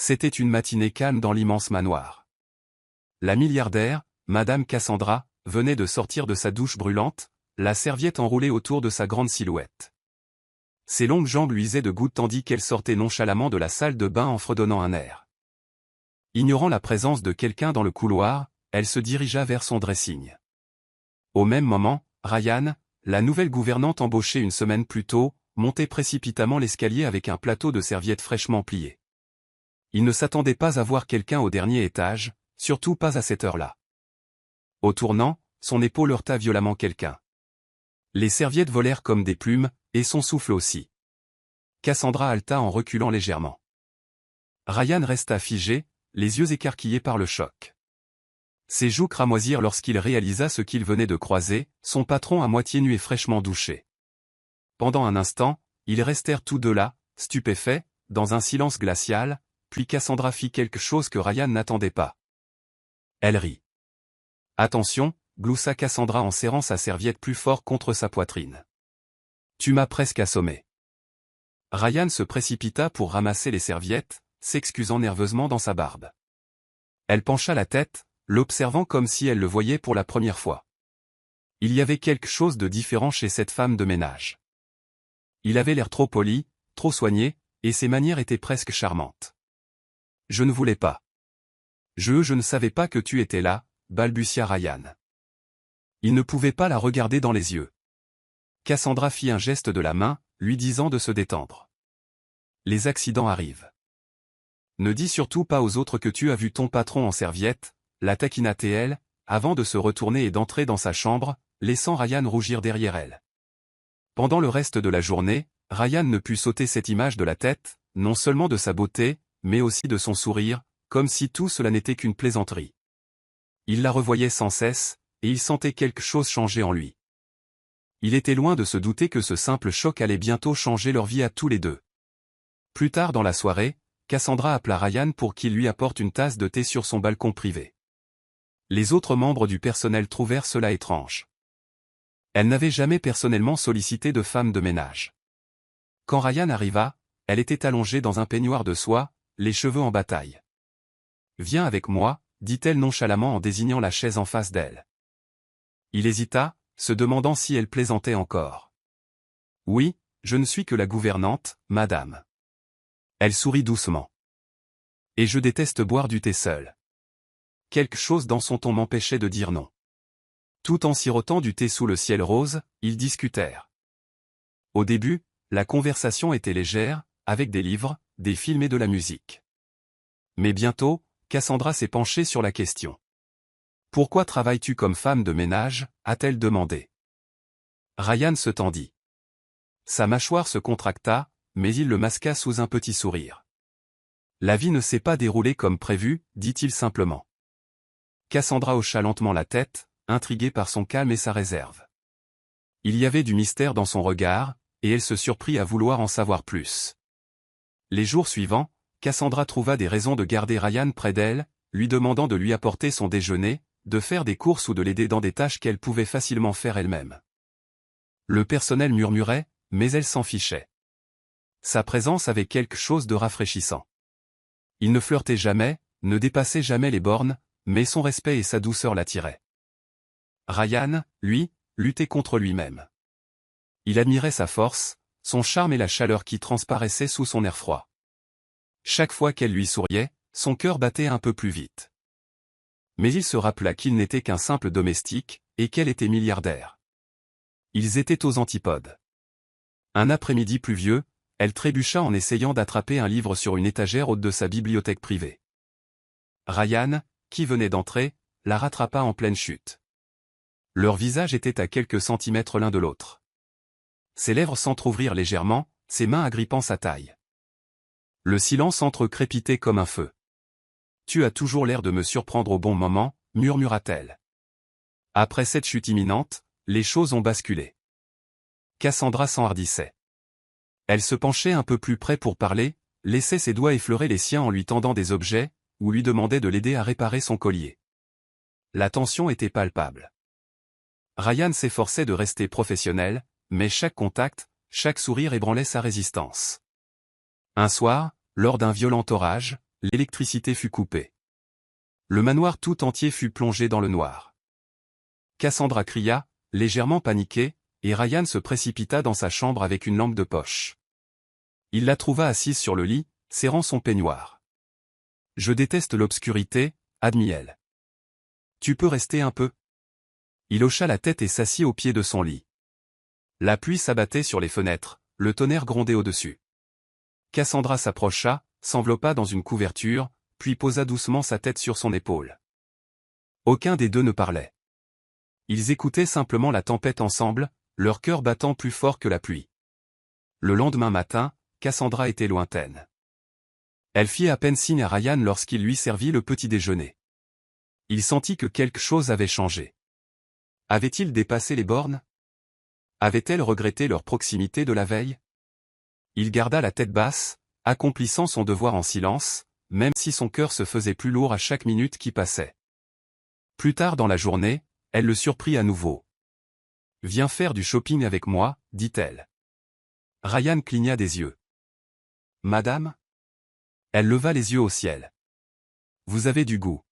C'était une matinée calme dans l'immense manoir. La milliardaire, Madame Cassandra, venait de sortir de sa douche brûlante, la serviette enroulée autour de sa grande silhouette. Ses longues jambes luisaient de gouttes tandis qu'elle sortait nonchalamment de la salle de bain en fredonnant un air. Ignorant la présence de quelqu'un dans le couloir, elle se dirigea vers son dressing. Au même moment, Ryan, la nouvelle gouvernante embauchée une semaine plus tôt, montait précipitamment l'escalier avec un plateau de serviettes fraîchement pliées. Il ne s'attendait pas à voir quelqu'un au dernier étage, surtout pas à cette heure-là. Au tournant, son épaule heurta violemment quelqu'un. Les serviettes volèrent comme des plumes, et son souffle aussi. Cassandra haleta en reculant légèrement. Ryan resta figé, les yeux écarquillés par le choc. Ses joues cramoisirent lorsqu'il réalisa ce qu'il venait de croiser, son patron à moitié nu et fraîchement douché. Pendant un instant, ils restèrent tous deux là, stupéfaits, dans un silence glacial, puis Cassandra fit quelque chose que Ryan n'attendait pas. Elle rit. « Attention », gloussa Cassandra en serrant sa serviette plus fort contre sa poitrine. « Tu m'as presque assommé. » Ryan se précipita pour ramasser les serviettes, s'excusant nerveusement dans sa barbe. Elle pencha la tête, l'observant comme si elle le voyait pour la première fois. Il y avait quelque chose de différent chez cette femme de ménage. Il avait l'air trop poli, trop soigné, et ses manières étaient presque charmantes. « Je ne voulais pas. Je ne savais pas que tu étais là, » balbutia Ryan. Il ne pouvait pas la regarder dans les yeux. Cassandra fit un geste de la main, lui disant de se détendre. « Les accidents arrivent. Ne dis surtout pas aux autres que tu as vu ton patron en serviette, » la taquina-t-elle, avant de se retourner et d'entrer dans sa chambre, laissant Ryan rougir derrière elle. Pendant le reste de la journée, Ryan ne put s'ôter cette image de la tête, non seulement de sa beauté, mais aussi de son sourire, comme si tout cela n'était qu'une plaisanterie. Il la revoyait sans cesse, et il sentait quelque chose changer en lui. Il était loin de se douter que ce simple choc allait bientôt changer leur vie à tous les deux. Plus tard dans la soirée, Cassandra appela Ryan pour qu'il lui apporte une tasse de thé sur son balcon privé. Les autres membres du personnel trouvèrent cela étrange. Elle n'avait jamais personnellement sollicité de femme de ménage. Quand Ryan arriva, elle était allongée dans un peignoir de soie, les cheveux en bataille. « Viens avec moi », dit-elle nonchalamment en désignant la chaise en face d'elle. Il hésita, se demandant si elle plaisantait encore. « Oui, je ne suis que la gouvernante, madame. » Elle sourit doucement. « Et je déteste boire du thé seul. » Quelque chose dans son ton m'empêchait de dire non. Tout en sirotant du thé sous le ciel rose, ils discutèrent. Au début, la conversation était légère, avec des livres, des films et de la musique. Mais bientôt, Cassandra s'est penchée sur la question. « Pourquoi travailles-tu comme femme de ménage ?» a-t-elle demandé. Ryan se tendit. Sa mâchoire se contracta, mais il le masqua sous un petit sourire. « La vie ne s'est pas déroulée comme prévu, dit-il simplement. Cassandra hocha lentement la tête, intriguée par son calme et sa réserve. Il y avait du mystère dans son regard, et elle se surprit à vouloir en savoir plus. Les jours suivants, Cassandra trouva des raisons de garder Ryan près d'elle, lui demandant de lui apporter son déjeuner, de faire des courses ou de l'aider dans des tâches qu'elle pouvait facilement faire elle-même. Le personnel murmurait, mais elle s'en fichait. Sa présence avait quelque chose de rafraîchissant. Il ne flirtait jamais, ne dépassait jamais les bornes, mais son respect et sa douceur l'attiraient. Ryan, lui, luttait contre lui-même. Il admirait sa force, son charme et la chaleur qui transparaissait sous son air froid. Chaque fois qu'elle lui souriait, son cœur battait un peu plus vite. Mais il se rappela qu'il n'était qu'un simple domestique, et qu'elle était milliardaire. Ils étaient aux antipodes. Un après-midi pluvieux, elle trébucha en essayant d'attraper un livre sur une étagère haute de sa bibliothèque privée. Ryan, qui venait d'entrer, la rattrapa en pleine chute. Leurs visages étaient à quelques centimètres l'un de l'autre. Ses lèvres s'entr'ouvrirent légèrement, ses mains agrippant sa taille. Le silence entre-crépitait comme un feu. « Tu as toujours l'air de me surprendre au bon moment », murmura-t-elle. Après cette chute imminente, les choses ont basculé. Cassandra s'enhardissait. Elle se penchait un peu plus près pour parler, laissait ses doigts effleurer les siens en lui tendant des objets, ou lui demandait de l'aider à réparer son collier. La tension était palpable. Ryan s'efforçait de rester professionnel, mais chaque contact, chaque sourire ébranlait sa résistance. Un soir, lors d'un violent orage, l'électricité fut coupée. Le manoir tout entier fut plongé dans le noir. Cassandra cria, légèrement paniquée, et Ryan se précipita dans sa chambre avec une lampe de poche. Il la trouva assise sur le lit, serrant son peignoir. « Je déteste l'obscurité, » admit-elle. « Tu peux rester un peu ?» Il hocha la tête et s'assit au pied de son lit. La pluie s'abattait sur les fenêtres, le tonnerre grondait au-dessus. Cassandra s'approcha, s'enveloppa dans une couverture, puis posa doucement sa tête sur son épaule. Aucun des deux ne parlait. Ils écoutaient simplement la tempête ensemble, leur cœur battant plus fort que la pluie. Le lendemain matin, Cassandra était lointaine. Elle fit à peine signe à Ryan lorsqu'il lui servit le petit déjeuner. Il sentit que quelque chose avait changé. Avait-il dépassé les bornes? Avait-elle regretté leur proximité de la veille? Il garda la tête basse, accomplissant son devoir en silence, même si son cœur se faisait plus lourd à chaque minute qui passait. Plus tard dans la journée, elle le surprit à nouveau. « Viens faire du shopping avec moi, » dit-elle. Ryan cligna des yeux. « Madame ?» Elle leva les yeux au ciel. « Vous avez du goût.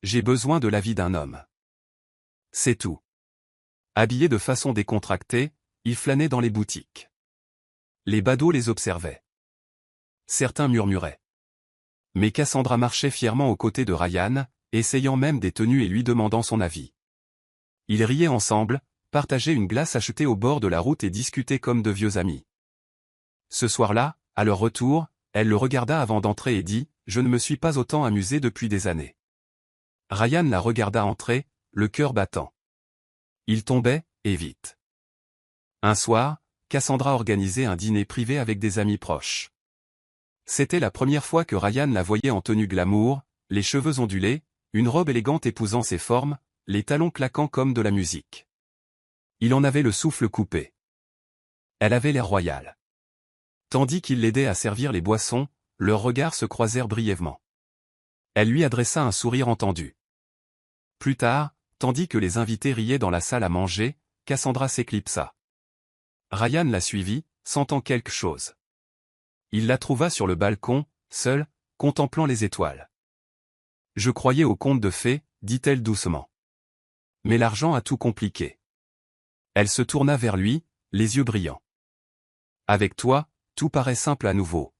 J'ai besoin de l'avis d'un homme. » C'est tout. Habillé de façon décontractée, il flânait dans les boutiques. Les badauds les observaient. Certains murmuraient. Mais Cassandra marchait fièrement aux côtés de Ryan, essayant même des tenues et lui demandant son avis. Ils riaient ensemble, partageaient une glace achetée au bord de la route et discutaient comme de vieux amis. Ce soir-là, à leur retour, elle le regarda avant d'entrer et dit « Je ne me suis pas autant amusé depuis des années. » Ryan la regarda entrer, le cœur battant. Il tombait, et vite. Un soir, Cassandra organisait un dîner privé avec des amis proches. C'était la première fois que Ryan la voyait en tenue glamour, les cheveux ondulés, une robe élégante épousant ses formes, les talons claquant comme de la musique. Il en avait le souffle coupé. Elle avait l'air royal. Tandis qu'il l'aidait à servir les boissons, leurs regards se croisèrent brièvement. Elle lui adressa un sourire entendu. Plus tard, tandis que les invités riaient dans la salle à manger, Cassandra s'éclipsa. Ryan la suivit, sentant quelque chose. Il la trouva sur le balcon, seule, contemplant les étoiles. « Je croyais aux contes de fées, » dit-elle doucement. « Mais l'argent a tout compliqué. » Elle se tourna vers lui, les yeux brillants. « Avec toi, tout paraît simple à nouveau. »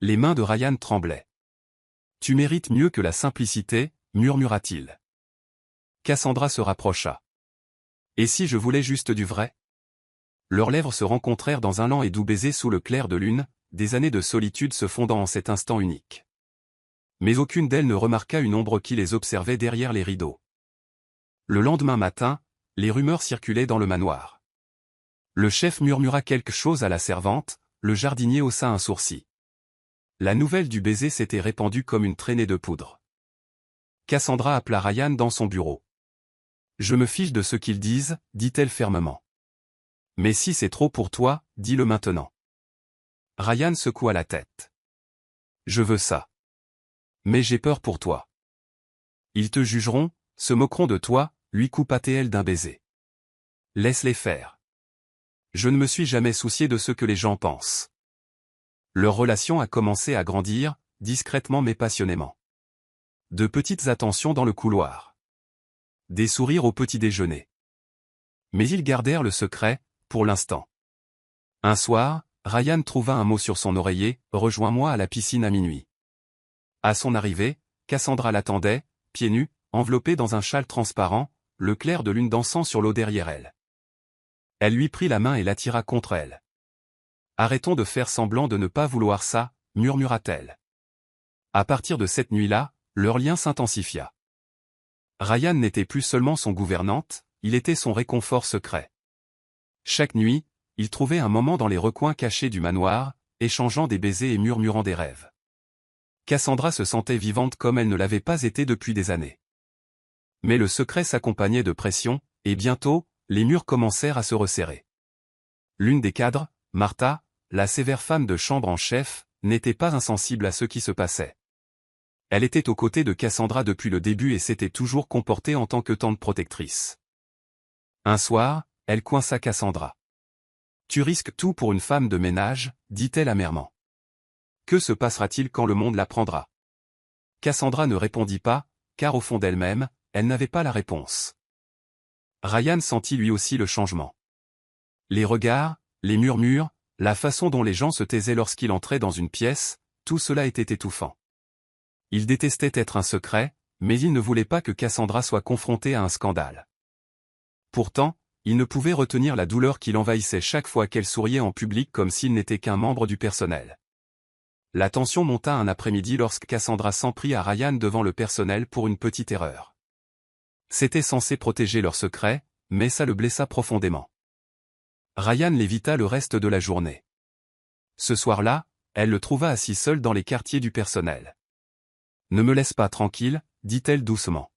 Les mains de Ryan tremblaient. « Tu mérites mieux que la simplicité, » murmura-t-il. Cassandra se rapprocha. « Et si je voulais juste du vrai ?» Leurs lèvres se rencontrèrent dans un lent et doux baiser sous le clair de lune, des années de solitude se fondant en cet instant unique. Mais aucune d'elles ne remarqua une ombre qui les observait derrière les rideaux. Le lendemain matin, les rumeurs circulaient dans le manoir. Le chef murmura quelque chose à la servante, le jardinier haussa un sourcil. La nouvelle du baiser s'était répandue comme une traînée de poudre. Cassandra appela Ryan dans son bureau. « Je me fiche de ce qu'ils disent, » dit-elle fermement. « Mais si c'est trop pour toi, dis-le maintenant. » Ryan secoua la tête. « Je veux ça. Mais j'ai peur pour toi. Ils te jugeront, se moqueront de toi, » lui coupa-t-elle d'un baiser. « Laisse-les faire. Je ne me suis jamais soucié de ce que les gens pensent. » Leur relation a commencé à grandir, discrètement mais passionnément. De petites attentions dans le couloir. Des sourires au petit déjeuner. Mais ils gardèrent le secret, pour l'instant. Un soir, Ryan trouva un mot sur son oreiller, « Rejoins-moi à la piscine à minuit. » À son arrivée, Cassandra l'attendait, pieds nus, enveloppée dans un châle transparent, le clair de lune dansant sur l'eau derrière elle. Elle lui prit la main et l'attira contre elle. « Arrêtons de faire semblant de ne pas vouloir ça, » murmura-t-elle. À partir de cette nuit-là, leur lien s'intensifia. Ryan n'était plus seulement son gouvernante, il était son réconfort secret. Chaque nuit, il trouvait un moment dans les recoins cachés du manoir, échangeant des baisers et murmurant des rêves. Cassandra se sentait vivante comme elle ne l'avait pas été depuis des années. Mais le secret s'accompagnait de pression, et bientôt, les murs commencèrent à se resserrer. L'une des cadres, Martha, la sévère femme de chambre en chef, n'était pas insensible à ce qui se passait. Elle était aux côtés de Cassandra depuis le début et s'était toujours comportée en tant que tante protectrice. Un soir, elle coinça Cassandra. « Tu risques tout pour une femme de ménage, dit-elle amèrement. Que se passera-t-il quand le monde l'apprendra? Cassandra ne répondit pas, car au fond d'elle-même, elle n'avait pas la réponse. Ryan sentit lui aussi le changement. Les regards, les murmures, la façon dont les gens se taisaient lorsqu'il entrait dans une pièce, tout cela était étouffant. Il détestait être un secret, mais il ne voulait pas que Cassandra soit confrontée à un scandale. Pourtant, il ne pouvait retenir la douleur qui l'envahissait chaque fois qu'elle souriait en public comme s'il n'était qu'un membre du personnel. La tension monta un après-midi lorsque Cassandra s'en prit à Ryan devant le personnel pour une petite erreur. C'était censé protéger leur secret, mais ça le blessa profondément. Ryan l'évita le reste de la journée. Ce soir-là, elle le trouva assis seul dans les quartiers du personnel. « Ne me laisse pas tranquille, dit-elle doucement.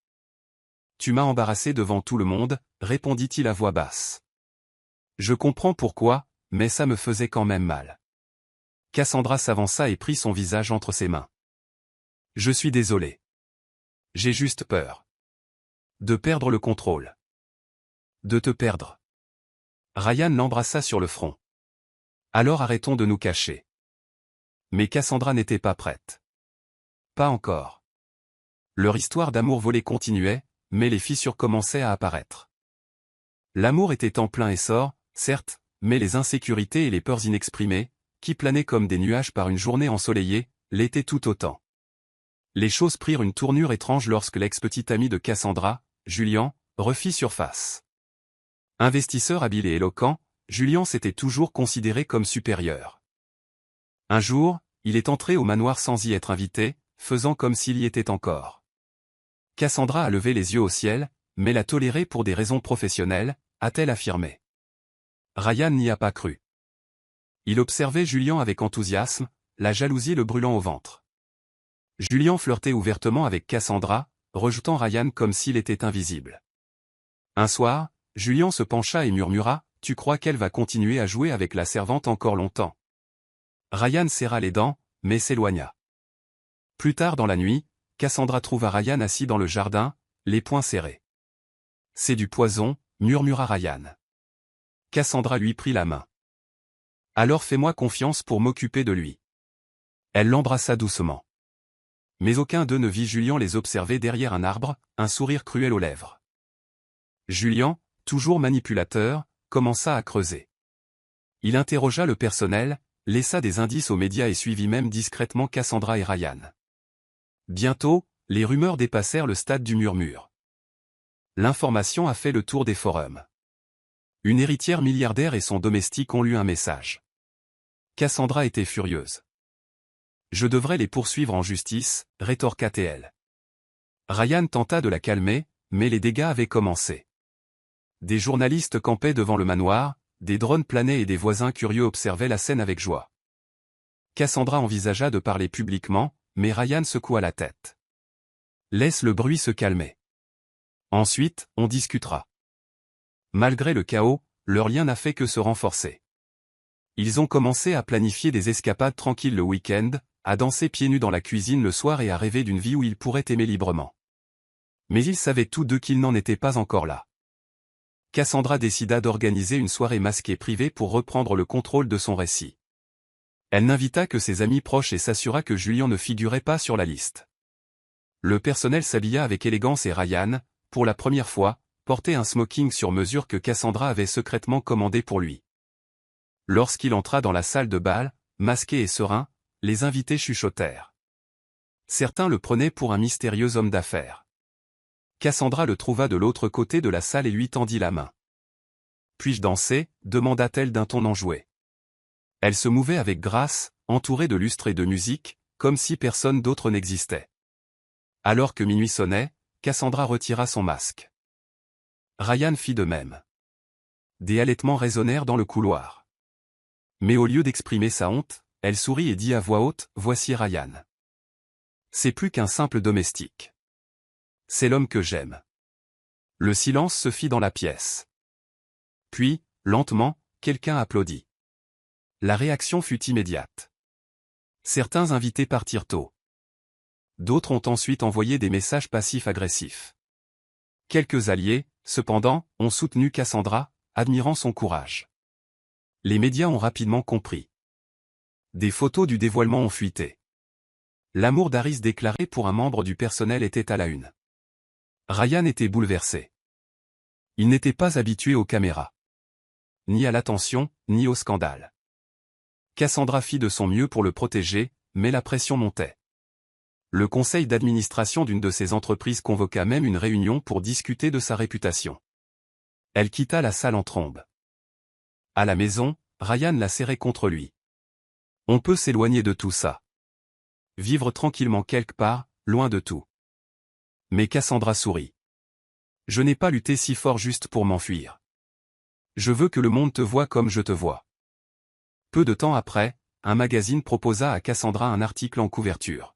Tu m'as embarrassé devant tout le monde, répondit-il à voix basse. Je comprends pourquoi, mais ça me faisait quand même mal. Cassandra s'avança et prit son visage entre ses mains. Je suis désolé. J'ai juste peur. De perdre le contrôle. De te perdre. Ryan l'embrassa sur le front. Alors arrêtons de nous cacher. Mais Cassandra n'était pas prête. Pas encore. Leur histoire d'amour volé continuait, mais les fissures commençaient à apparaître. L'amour était en plein essor, certes, mais les insécurités et les peurs inexprimées, qui planaient comme des nuages par une journée ensoleillée, l'étaient tout autant. Les choses prirent une tournure étrange lorsque l'ex-petit ami de Cassandra, Julian, refit surface. Investisseur habile et éloquent, Julian s'était toujours considéré comme supérieur. Un jour, il est entré au manoir sans y être invité, faisant comme s'il y était encore. Cassandra a levé les yeux au ciel, mais l'a toléré pour des raisons professionnelles, a-t-elle affirmé. Ryan n'y a pas cru. Il observait Julian avec enthousiasme, la jalousie le brûlant au ventre. Julian flirtait ouvertement avec Cassandra, rejetant Ryan comme s'il était invisible. Un soir, Julian se pencha et murmura, « Tu crois qu'elle va continuer à jouer avec la servante encore longtemps ?» Ryan serra les dents, mais s'éloigna. Plus tard dans la nuit, Cassandra trouva Ryan assis dans le jardin, les poings serrés. « C'est du poison, » murmura Ryan. Cassandra lui prit la main. « Alors fais-moi confiance pour m'occuper de lui. » Elle l'embrassa doucement. Mais aucun d'eux ne vit Julian les observer derrière un arbre, un sourire cruel aux lèvres. Julian, toujours manipulateur, commença à creuser. Il interrogea le personnel, laissa des indices aux médias et suivit même discrètement Cassandra et Ryan. Bientôt, les rumeurs dépassèrent le stade du murmure. L'information a fait le tour des forums. Une héritière milliardaire et son domestique ont lu un message. Cassandra était furieuse. « Je devrais les poursuivre en justice, rétorqua-t-elle. Ryan tenta de la calmer, mais les dégâts avaient commencé. Des journalistes campaient devant le manoir, des drones planaient et des voisins curieux observaient la scène avec joie. Cassandra envisagea de parler publiquement, mais Ryan secoua la tête. « Laisse le bruit se calmer. Ensuite, on discutera. » Malgré le chaos, leur lien n'a fait que se renforcer. Ils ont commencé à planifier des escapades tranquilles le week-end, à danser pieds nus dans la cuisine le soir et à rêver d'une vie où ils pourraient aimer librement. Mais ils savaient tous deux qu'ils n'en étaient pas encore là. Cassandra décida d'organiser une soirée masquée privée pour reprendre le contrôle de son récit. Elle n'invita que ses amis proches et s'assura que Julian ne figurait pas sur la liste. Le personnel s'habilla avec élégance et Ryan, pour la première fois, portait un smoking sur mesure que Cassandra avait secrètement commandé pour lui. Lorsqu'il entra dans la salle de bal, masqué et serein, les invités chuchotèrent. Certains le prenaient pour un mystérieux homme d'affaires. Cassandra le trouva de l'autre côté de la salle et lui tendit la main. « Puis-je danser » demanda-t-elle d'un ton enjoué. Elle se mouvait avec grâce, entourée de lustres et de musique, comme si personne d'autre n'existait. Alors que minuit sonnait, Cassandra retira son masque. Ryan fit de même. Des halètements résonnèrent dans le couloir. Mais au lieu d'exprimer sa honte, elle sourit et dit à voix haute, « Voici Ryan. C'est plus qu'un simple domestique. C'est l'homme que j'aime. » Le silence se fit dans la pièce. Puis, lentement, quelqu'un applaudit. La réaction fut immédiate. Certains invités partirent tôt. D'autres ont ensuite envoyé des messages passifs-agressifs. Quelques alliés, cependant, ont soutenu Cassandra, admirant son courage. Les médias ont rapidement compris. Des photos du dévoilement ont fuité. L'amour d'Aris déclaré pour un membre du personnel était à la une. Ryan était bouleversé. Il n'était pas habitué aux caméras. Ni à l'attention, ni au scandale. Cassandra fit de son mieux pour le protéger, mais la pression montait. Le conseil d'administration d'une de ses entreprises convoqua même une réunion pour discuter de sa réputation. Elle quitta la salle en trombe. À la maison, Ryan la serrait contre lui. On peut s'éloigner de tout ça. Vivre tranquillement quelque part, loin de tout. Mais Cassandra sourit. Je n'ai pas lutté si fort juste pour m'enfuir. Je veux que le monde te voie comme je te vois. Peu de temps après, un magazine proposa à Cassandra un article en couverture.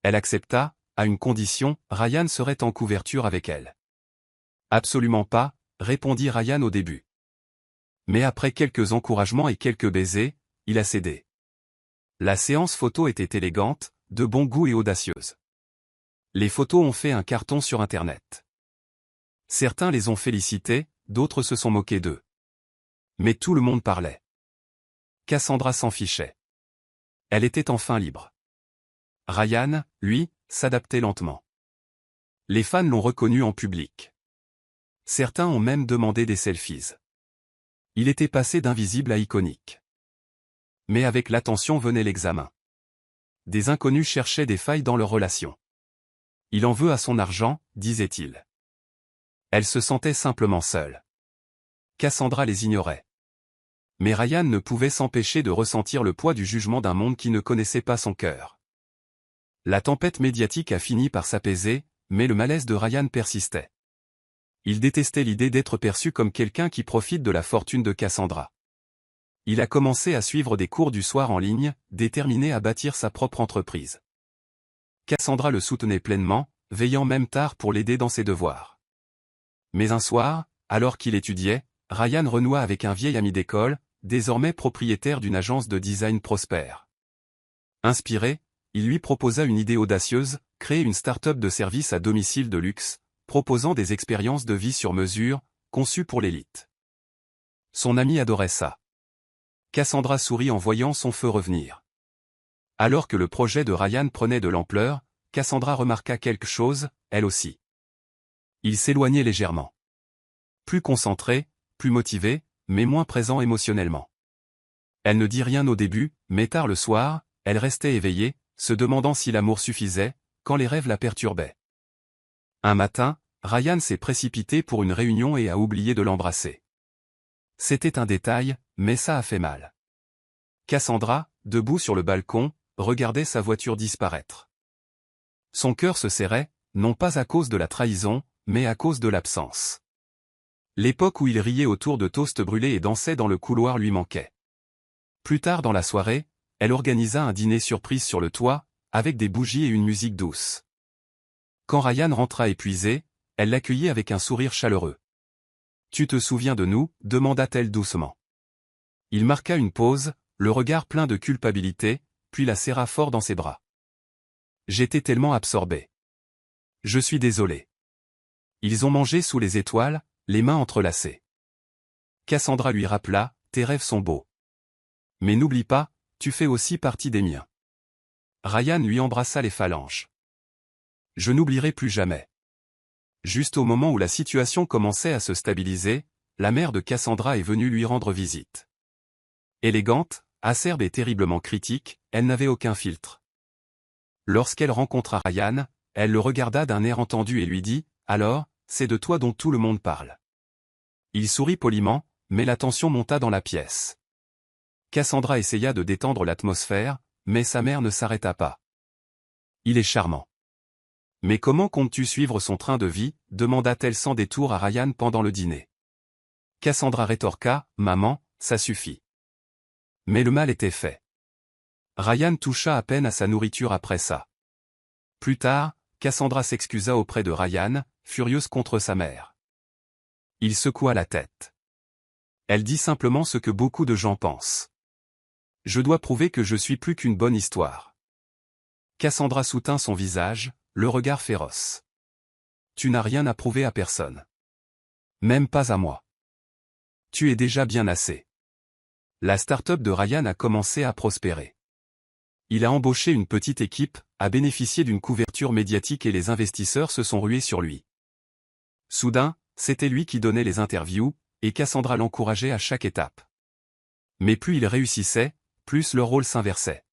Elle accepta, à une condition, Ryan serait en couverture avec elle. Absolument pas, répondit Ryan au début. Mais après quelques encouragements et quelques baisers, il a cédé. La séance photo était élégante, de bon goût et audacieuse. Les photos ont fait un carton sur Internet. Certains les ont félicités, d'autres se sont moqués d'eux. Mais tout le monde parlait. Cassandra s'en fichait. Elle était enfin libre. Ryan, lui, s'adaptait lentement. Les fans l'ont reconnu en public. Certains ont même demandé des selfies. Il était passé d'invisible à iconique. Mais avec l'attention venait l'examen. Des inconnus cherchaient des failles dans leur relation. Il en veut à son argent, disait-il. Elle se sentait simplement seule. Cassandra les ignorait. Mais Ryan ne pouvait s'empêcher de ressentir le poids du jugement d'un monde qui ne connaissait pas son cœur. La tempête médiatique a fini par s'apaiser, mais le malaise de Ryan persistait. Il détestait l'idée d'être perçu comme quelqu'un qui profite de la fortune de Cassandra. Il a commencé à suivre des cours du soir en ligne, déterminé à bâtir sa propre entreprise. Cassandra le soutenait pleinement, veillant même tard pour l'aider dans ses devoirs. Mais un soir, alors qu'il étudiait, Ryan renoua avec un vieil ami d'école, désormais propriétaire d'une agence de design prospère. Inspiré, il lui proposa une idée audacieuse, créer une start-up de services à domicile de luxe, proposant des expériences de vie sur mesure, conçues pour l'élite. Son ami adorait ça. Cassandra sourit en voyant son feu revenir. Alors que le projet de Ryan prenait de l'ampleur, Cassandra remarqua quelque chose, elle aussi. Il s'éloignait légèrement. Plus concentré, plus motivé, mais moins présent émotionnellement. Elle ne dit rien au début, mais tard le soir, elle restait éveillée, se demandant si l'amour suffisait, quand les rêves la perturbaient. Un matin, Ryan s'est précipité pour une réunion et a oublié de l'embrasser. C'était un détail, mais ça a fait mal. Cassandra, debout sur le balcon, regardait sa voiture disparaître. Son cœur se serrait, non pas à cause de la trahison, mais à cause de l'absence. L'époque où il riait autour de toasts brûlés et dansait dans le couloir lui manquait. Plus tard dans la soirée, elle organisa un dîner surprise sur le toit, avec des bougies et une musique douce. Quand Ryan rentra épuisé, elle l'accueillit avec un sourire chaleureux. « Tu te souviens de nous ?» demanda-t-elle doucement. Il marqua une pause, le regard plein de culpabilité, puis la serra fort dans ses bras. « J'étais tellement absorbé. Je suis désolé. » Ils ont mangé sous les étoiles, les mains entrelacées. Cassandra lui rappela, « Tes rêves sont beaux. Mais n'oublie pas, tu fais aussi partie des miens. » Ryan lui embrassa les phalanges. « Je n'oublierai plus jamais. » Juste au moment où la situation commençait à se stabiliser, la mère de Cassandra est venue lui rendre visite. Élégante, acerbe et terriblement critique, elle n'avait aucun filtre. Lorsqu'elle rencontra Ryan, elle le regarda d'un air entendu et lui dit, « Alors, c'est de toi dont tout le monde parle. » Il sourit poliment, mais la tension monta dans la pièce. Cassandra essaya de détendre l'atmosphère, mais sa mère ne s'arrêta pas. « Il est charmant. » « Mais comment comptes-tu suivre son train de vie ?» demanda-t-elle sans détour à Ryan pendant le dîner. Cassandra rétorqua, « Maman, ça suffit. » Mais le mal était fait. Ryan toucha à peine à sa nourriture après ça. Plus tard, Cassandra s'excusa auprès de Ryan, furieuse contre sa mère. Il secoua la tête. Elle dit simplement ce que beaucoup de gens pensent. « Je dois prouver que je suis plus qu'une bonne histoire. » Cassandra soutint son visage, le regard féroce. « Tu n'as rien à prouver à personne. Même pas à moi. Tu es déjà bien assez. » La start-up de Ryan a commencé à prospérer. Il a embauché une petite équipe, a bénéficié d'une couverture médiatique et les investisseurs se sont rués sur lui. Soudain, c'était lui qui donnait les interviews, et Cassandra l'encourageait à chaque étape. Mais plus il réussissait, plus le rôle s'inversait.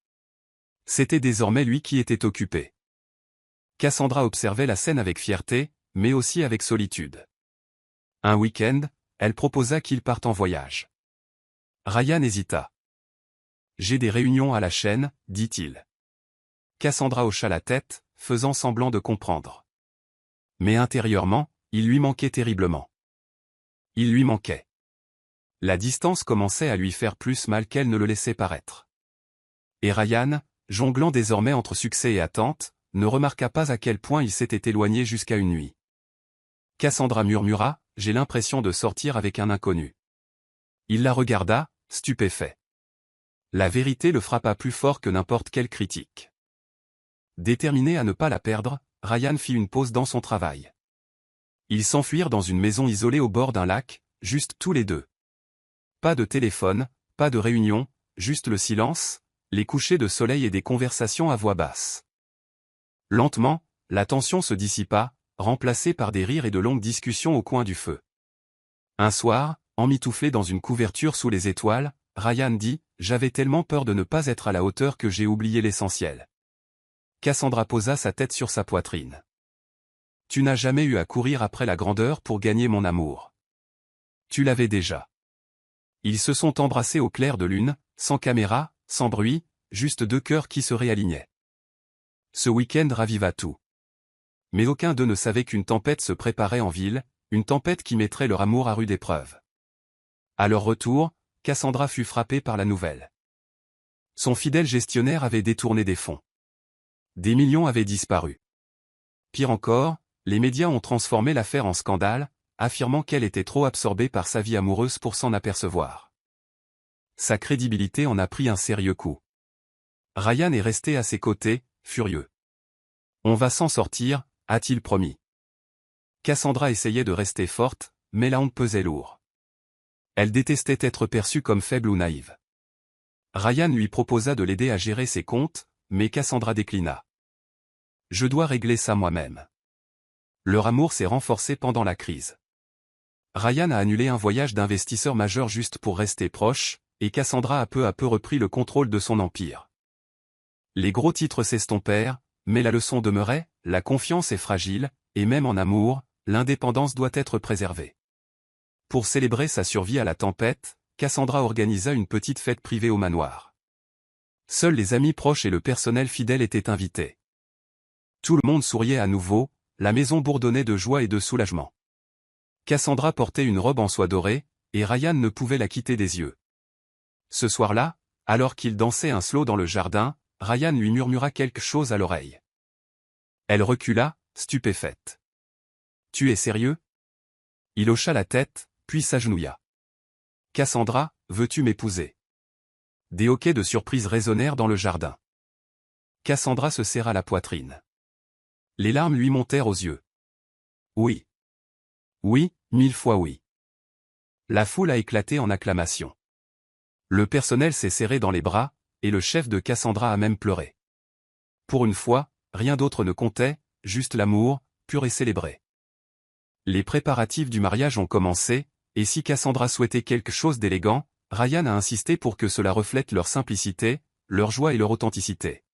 C'était désormais lui qui était occupé. Cassandra observait la scène avec fierté, mais aussi avec solitude. Un week-end, elle proposa qu'il parte en voyage. Ryan hésita. « J'ai des réunions à la chaîne, dit-il. Cassandra hocha la tête, faisant semblant de comprendre. Mais intérieurement, il lui manquait terriblement. Il lui manquait. La distance commençait à lui faire plus mal qu'elle ne le laissait paraître. Et Ryan, jonglant désormais entre succès et attente, ne remarqua pas à quel point il s'était éloigné jusqu'à une nuit. Cassandra murmura, « J'ai l'impression de sortir avec un inconnu. » Il la regarda, stupéfait. La vérité le frappa plus fort que n'importe quelle critique. Déterminé à ne pas la perdre, Ryan fit une pause dans son travail. Ils s'enfuirent dans une maison isolée au bord d'un lac, juste tous les deux. Pas de téléphone, pas de réunion, juste le silence, les couchers de soleil et des conversations à voix basse. Lentement, la tension se dissipa, remplacée par des rires et de longues discussions au coin du feu. Un soir, emmitouflé dans une couverture sous les étoiles, Ryan dit « J'avais tellement peur de ne pas être à la hauteur que j'ai oublié l'essentiel. » Cassandra posa sa tête sur sa poitrine. « Tu n'as jamais eu à courir après la grandeur pour gagner mon amour. Tu l'avais déjà. » Ils se sont embrassés au clair de lune, sans caméra, sans bruit, juste deux cœurs qui se réalignaient. Ce week-end raviva tout. Mais aucun d'eux ne savait qu'une tempête se préparait en ville, une tempête qui mettrait leur amour à rude épreuve. À leur retour, Cassandra fut frappée par la nouvelle. Son fidèle gestionnaire avait détourné des fonds. Des millions avaient disparu. Pire encore, les médias ont transformé l'affaire en scandale, affirmant qu'elle était trop absorbée par sa vie amoureuse pour s'en apercevoir. Sa crédibilité en a pris un sérieux coup. Ryan est resté à ses côtés, furieux. « On va s'en sortir », a-t-il promis. Cassandra essayait de rester forte, mais la honte pesait lourd. Elle détestait être perçue comme faible ou naïve. Ryan lui proposa de l'aider à gérer ses comptes, mais Cassandra déclina. « Je dois régler ça moi-même. » Leur amour s'est renforcé pendant la crise. Ryan a annulé un voyage d'investisseur majeur juste pour rester proche, et Cassandra a peu à peu repris le contrôle de son empire. Les gros titres s'estompèrent, mais la leçon demeurait, la confiance est fragile, et même en amour, l'indépendance doit être préservée. Pour célébrer sa survie à la tempête, Cassandra organisa une petite fête privée au manoir. Seuls les amis proches et le personnel fidèle étaient invités. Tout le monde souriait à nouveau, la maison bourdonnait de joie et de soulagement. Cassandra portait une robe en soie dorée, et Ryan ne pouvait la quitter des yeux. Ce soir-là, alors qu'il dansait un slow dans le jardin, Ryan lui murmura quelque chose à l'oreille. Elle recula, stupéfaite. « Tu es sérieux ?» Il hocha la tête, puis s'agenouilla. « Cassandra, veux-tu m'épouser ?» Des hoquets de surprise résonnèrent dans le jardin. Cassandra se serra la poitrine. Les larmes lui montèrent aux yeux. « Oui. Oui, 1000 fois oui. » La foule a éclaté en acclamations. Le personnel s'est serré dans les bras, et le chef de Cassandra a même pleuré. Pour une fois, rien d'autre ne comptait, juste l'amour, pur et célébré. Les préparatifs du mariage ont commencé, et si Cassandra souhaitait quelque chose d'élégant, Ryan a insisté pour que cela reflète leur simplicité, leur joie et leur authenticité.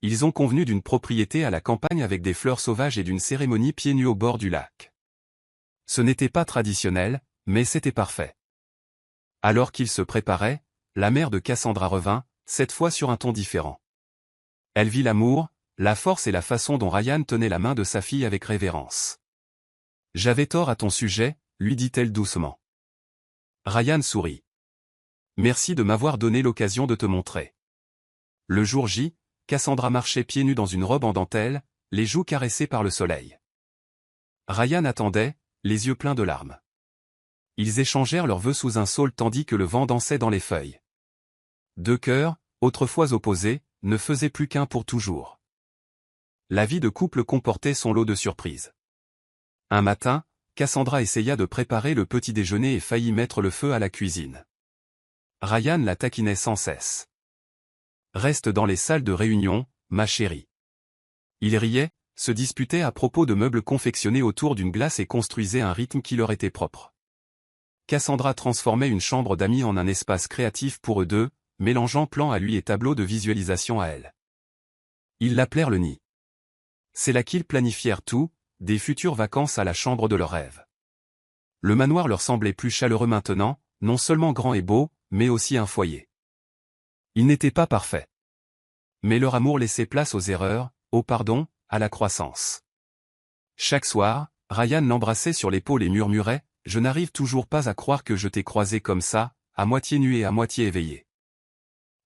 Ils ont convenu d'une propriété à la campagne avec des fleurs sauvages et d'une cérémonie pieds nus au bord du lac. Ce n'était pas traditionnel, mais c'était parfait. Alors qu'ils se préparaient, la mère de Cassandra revint, cette fois sur un ton différent. Elle vit l'amour, la force et la façon dont Ryan tenait la main de sa fille avec révérence. « J'avais tort à ton sujet », lui dit-elle doucement. Ryan sourit. « Merci de m'avoir donné l'occasion de te montrer. » Le jour J, Cassandra marchait pieds nus dans une robe en dentelle, les joues caressées par le soleil. Ryan attendait, les yeux pleins de larmes. Ils échangèrent leurs vœux sous un saule tandis que le vent dansait dans les feuilles. Deux cœurs, autrefois opposés, ne faisaient plus qu'un pour toujours. La vie de couple comportait son lot de surprises. Un matin, Cassandra essaya de préparer le petit déjeuner et faillit mettre le feu à la cuisine. Ryan la taquinait sans cesse. Reste dans les salles de réunion, ma chérie. Ils riaient, se disputaient à propos de meubles confectionnés autour d'une glace et construisaient un rythme qui leur était propre. Cassandra transformait une chambre d'amis en un espace créatif pour eux deux, mélangeant plans à lui et tableaux de visualisation à elle. Ils l'appelèrent le nid. C'est là qu'ils planifièrent tout, des futures vacances à la chambre de leurs rêves. Le manoir leur semblait plus chaleureux maintenant, non seulement grand et beau, mais aussi un foyer. Il n'était pas parfait. Mais leur amour laissait place aux erreurs, au pardon, à la croissance. Chaque soir, Ryan l'embrassait sur l'épaule et murmurait « Je n'arrive toujours pas à croire que je t'ai croisé comme ça, à moitié nu et à moitié éveillé. »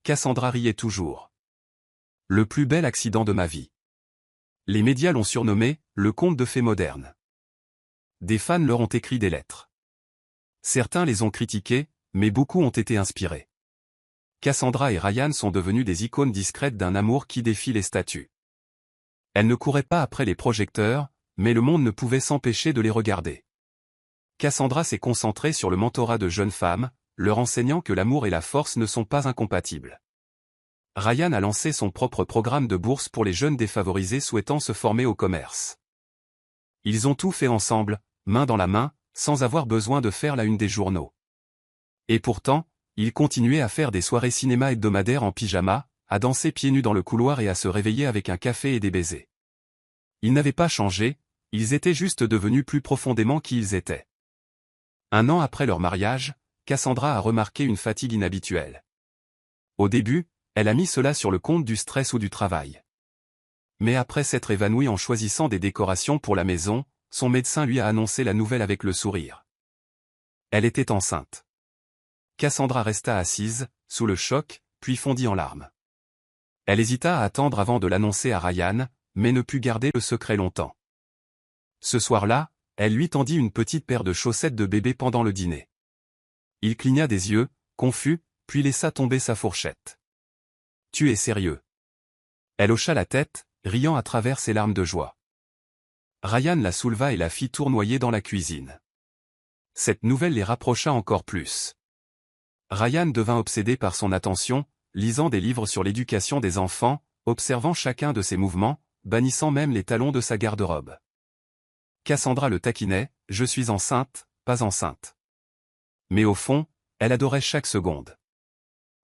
Cassandra riait toujours. Le plus bel accident de ma vie. Les médias l'ont surnommé « le conte de fées moderne ». Des fans leur ont écrit des lettres. Certains les ont critiqués, mais beaucoup ont été inspirés. Cassandra et Ryan sont devenus des icônes discrètes d'un amour qui défie les statues. Elles ne couraient pas après les projecteurs, mais le monde ne pouvait s'empêcher de les regarder. Cassandra s'est concentrée sur le mentorat de jeunes femmes, leur enseignant que l'amour et la force ne sont pas incompatibles. Ryan a lancé son propre programme de bourse pour les jeunes défavorisés souhaitant se former au commerce. Ils ont tout fait ensemble, main dans la main, sans avoir besoin de faire la une des journaux. Et pourtant, ils continuaient à faire des soirées cinéma hebdomadaires en pyjama, à danser pieds nus dans le couloir et à se réveiller avec un café et des baisers. Ils n'avaient pas changé, ils étaient juste devenus plus profondément qui ils étaient. 1 an après leur mariage, Cassandra a remarqué une fatigue inhabituelle. Au début, elle a mis cela sur le compte du stress ou du travail. Mais après s'être évanouie en choisissant des décorations pour la maison, son médecin lui a annoncé la nouvelle avec le sourire. Elle était enceinte. Cassandra resta assise, sous le choc, puis fondit en larmes. Elle hésita à attendre avant de l'annoncer à Ryan, mais ne put garder le secret longtemps. Ce soir-là, elle lui tendit une petite paire de chaussettes de bébé pendant le dîner. Il cligna des yeux, confus, puis laissa tomber sa fourchette. « Tu es sérieux ?» Elle hocha la tête, riant à travers ses larmes de joie. Ryan la souleva et la fit tournoyer dans la cuisine. Cette nouvelle les rapprocha encore plus. Ryan devint obsédé par son attention, lisant des livres sur l'éducation des enfants, observant chacun de ses mouvements, bannissant même les talons de sa garde-robe. Cassandra le taquinait, « Je suis enceinte, pas enceinte. » Mais au fond, elle adorait chaque seconde.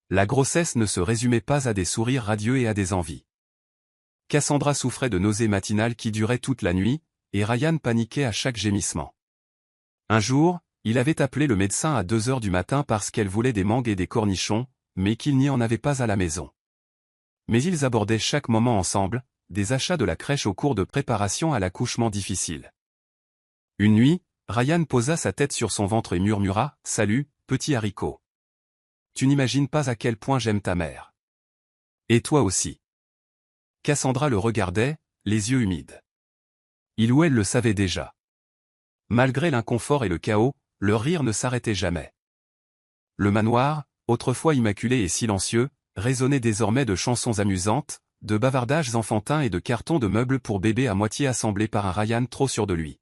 La grossesse ne se résumait pas à des sourires radieux et à des envies. Cassandra souffrait de nausées matinales qui duraient toute la nuit, et Ryan paniquait à chaque gémissement. Un jour, il avait appelé le médecin à 2 heures du matin parce qu'elle voulait des mangues et des cornichons, mais qu'il n'y en avait pas à la maison. Mais ils abordaient chaque moment ensemble, des achats de la crèche au cours de préparation à l'accouchement difficile. Une nuit, Ryan posa sa tête sur son ventre et murmura « Salut, petit haricot. Tu n'imagines pas à quel point j'aime ta mère. Et toi aussi. » Cassandra le regardait, les yeux humides. Il ou elle le savait déjà. Malgré l'inconfort et le chaos, leur rire ne s'arrêtait jamais. Le manoir, autrefois immaculé et silencieux, résonnait désormais de chansons amusantes, de bavardages enfantins et de cartons de meubles pour bébé à moitié assemblés par un Ryan trop sûr de lui.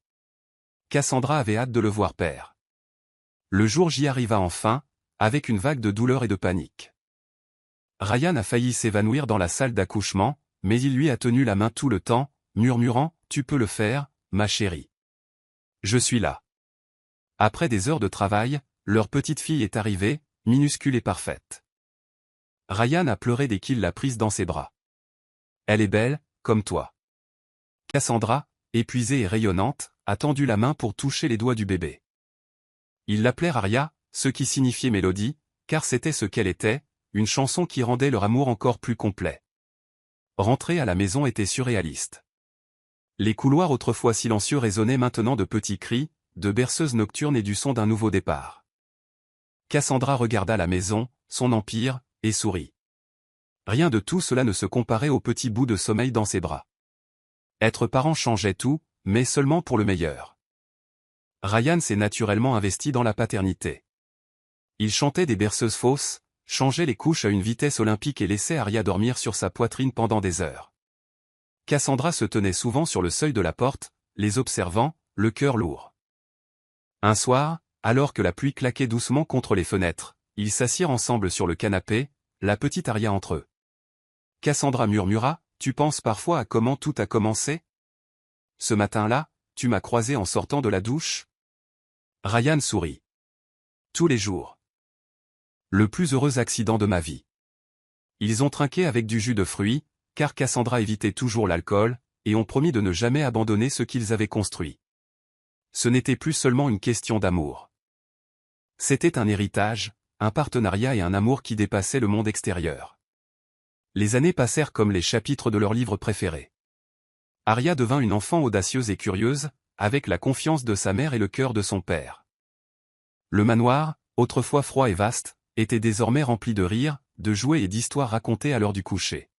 Cassandra avait hâte de le voir père. Le jour J arriva enfin, avec une vague de douleur et de panique. Ryan a failli s'évanouir dans la salle d'accouchement, mais il lui a tenu la main tout le temps, murmurant « Tu peux le faire, ma chérie. Je suis là. » Après des heures de travail, leur petite fille est arrivée, minuscule et parfaite. Ryan a pleuré dès qu'il l'a prise dans ses bras. Elle est belle, comme toi. Cassandra, épuisée et rayonnante, a tendu la main pour toucher les doigts du bébé. Ils l'appelaient Aria, ce qui signifiait mélodie, car c'était ce qu'elle était, une chanson qui rendait leur amour encore plus complet. Rentrer à la maison était surréaliste. Les couloirs autrefois silencieux résonnaient maintenant de petits cris, de berceuses nocturnes et du son d'un nouveau départ. Cassandra regarda la maison, son empire, et sourit. Rien de tout cela ne se comparait au petit bout de sommeil dans ses bras. Être parent changeait tout, mais seulement pour le meilleur. Ryan s'est naturellement investi dans la paternité. Il chantait des berceuses fausses, changeait les couches à une vitesse olympique et laissait Aria dormir sur sa poitrine pendant des heures. Cassandra se tenait souvent sur le seuil de la porte, les observant, le cœur lourd. Un soir, alors que la pluie claquait doucement contre les fenêtres, Ils s'assirent ensemble sur le canapé, la petite Aria entre eux. Cassandra murmura, « Tu penses parfois à comment tout a commencé? Ce matin-là, tu m'as croisé en sortant de la douche ?» Ryan sourit. « Tous les jours. Le plus heureux accident de ma vie. » Ils ont trinqué avec du jus de fruits, car Cassandra évitait toujours l'alcool, et ont promis de ne jamais abandonner ce qu'ils avaient construit. Ce n'était plus seulement une question d'amour. C'était un héritage, un partenariat et un amour qui dépassaient le monde extérieur. Les années passèrent comme les chapitres de leur livre préféré. Aria devint une enfant audacieuse et curieuse, avec la confiance de sa mère et le cœur de son père. Le manoir, autrefois froid et vaste, était désormais rempli de rires, de jouets et d'histoires racontées à l'heure du coucher.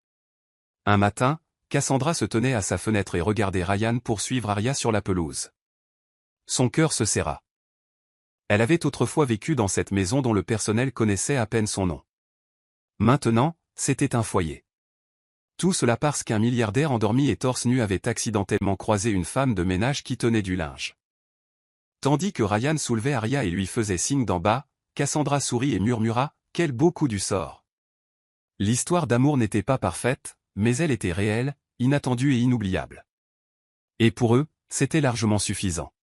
Un matin, Cassandra se tenait à sa fenêtre et regardait Ryan poursuivre Aria sur la pelouse. Son cœur se serra. Elle avait autrefois vécu dans cette maison dont le personnel connaissait à peine son nom. Maintenant, c'était un foyer. Tout cela parce qu'un milliardaire endormi et torse nu avait accidentellement croisé une femme de ménage qui tenait du linge. Tandis que Ryan soulevait Aria et lui faisait signe d'en bas, Cassandra sourit et murmura, « Quel beau coup du sort !» L'histoire d'amour n'était pas parfaite, mais elle était réelle, inattendue et inoubliable. Et pour eux, c'était largement suffisant.